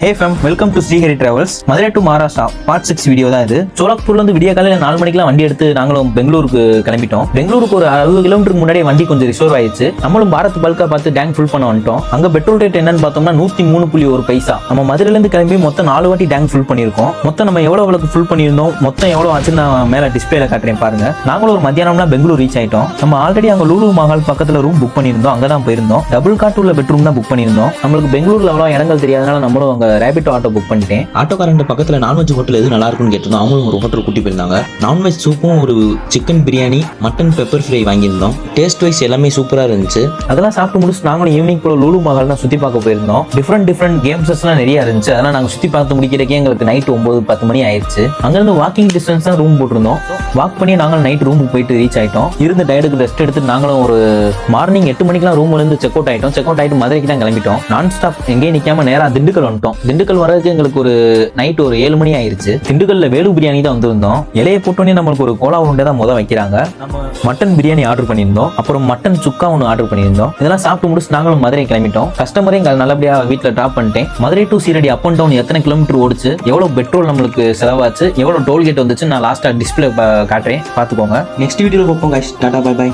Hey fam, welcome to Srihari Travels. Madurai to Maharashtra part 6 video தான் இது. சோலாப்பூர்ல இருந்து விடிய காலையில 4 மணிக்கெல்லாம் வண்டி எடுத்து நாங்களும் பெங்களூருக்கு கிளம்பிட்டோம். பெங்களூருக்கு ஒரு 60 கிலோமீட்டருக்கு முன்னாடி வண்டி கொஞ்சம் ரிசர்வ் ஆயிடுச்சு. நம்மளும் பாரத் பல்கா பார்த்து டேங்க் ஃபுல் பண்ண வந்துட்டோம். அங்க பெட்ரோல் ரேட் என்னன்னு பார்த்தோம்னா 103.1 பைசா. நம்ம மதுரையில இருந்து கிளம்பி மொத்தம் 4 வாட்டி டேங்க் ஃபுல் பண்ணியிருக்கோம். மொத்தம் நம்ம எவ்வளவு ஃபுல் பண்ணியிருந்தோம், மொத்தம் எவ்வளவு ஆச்சுன்னு நான் மேல டிஸ்பிளேல காட்டுறேன் பாருங்க. நாங்களும் ஒரு மத்தியானம்லாம் பெங்களூர் ரீச் ஆயிட்டோம். நம்ம ஆல்ரெடி அங்க லூலு மஹால் பக்கத்துல ரூம் புக் பண்ணியிருந்தோம். அங்கதான் போயிருந்தோம். டபுள் காட் உள்ள பெட்ரூம் தான் புக் பண்ணியிருந்தோம். நம்மளுக்கு பெங்களூர்ல அவ்வளவு இடங்கள் தெரியாதனால நம்மளும் அங்க ரேபிட் ஆட்டோ புக் பண்ணிட்டேன். ஆட்டோக்காரன் பக்கத்துல நான்வெஜ் ஹோட்டல் எது நல்லா இருக்குன்னு கேட்டிருந்தோம். அவங்களும் ஒரு ஹோட்டல் கூட்டி போயிருந்தாங்க. நான்வெஜ் சூப்பும் ஒரு chicken biryani, mutton pepper fry வாங்கியிருந்தோம். டேஸ்ட் வைஸ் எல்லாமே சூப்பரா இருந்துச்சு. அதெல்லாம் சாப்பிட்டு முடிச்சு நாங்களும் ஈவினிங் போல லூலு மஹால் தான் சுத்தி பார்க்க போயிருந்தோம். டிஃப்ரெண்ட் கேம்ஸ் எல்லாம் நிறைய இருந்துச்சு. அதெல்லாம் நாங்க சுத்தி பார்த்து முடிக்கிறதுக்கே எங்களுக்கு நைட் 9-10 மணி ஆயிடுச்சு. அங்கிருந்து வாக்கிங் டிஸ்டன்ஸ் தான் ரூம் போட்டிருந்தோம். வாக் பண்ணி நாங்கள் நைட் ரூமுக்கு போயிட்டு ரீச் ஆயிட்டோம். இருந்த டயர்டுக்கு ரெஸ்ட் எடுத்து நாங்களும் ஒரு மார்னிங் 8 மணிக்கெல்லாம் ரூம்ல இருந்து செக் அவுட் ஆயிட்டோம். செக் அவுட் ஆயிட்டு மதுரைக்கு தான் கிளம்பிட்டோம். நான் ஸ்டாப் எங்கேயும் நிக்காம நேரா திண்டுக்கல் வந்துட்டோம். திண்டுக்கல் வரதுக்கு எங்களுக்கு ஒரு நைட் ஒரு 7 மணி ஆயிருச்சு. திண்டுக்கல்ல வேலு பிரியாணி தான் வந்திருந்தோம். இலையை போட்டோன்னே நம்மளுக்கு ஒரு கோலா உருண்டை தான் வைக்கிறாங்க. நம்ம மட்டன் பிரியாணி ஆர்டர் பண்ணியிருந்தோம். அப்புறம் மட்டன் சுக்கா ஒன்று ஆர்டர் பண்ணியிருந்தோம். இதெல்லாம் சாப்பிட்டு முடிச்சு நாங்களும் மதுரை கிளம்பிட்டோம். கஸ்டமரையும் நல்லபடியா வீட்டில் ட்ராப் பண்ணிட்டேன். Madurai to Shirdi up and down எத்தனை கிலோமீட்டர் ஓடிச்சு, எவ்வளவு பெட்ரோல் நம்மளுக்கு செலவாச்சு, எவ்வளவு டோல்கேட் வந்துச்சு நான் லாஸ்டா டிஸ்பிளே காட்டுறேன், பார்த்துக்கோங்க. நெக்ஸ்ட் வீடியோல பார்ப்போம் guys. Tata bye by.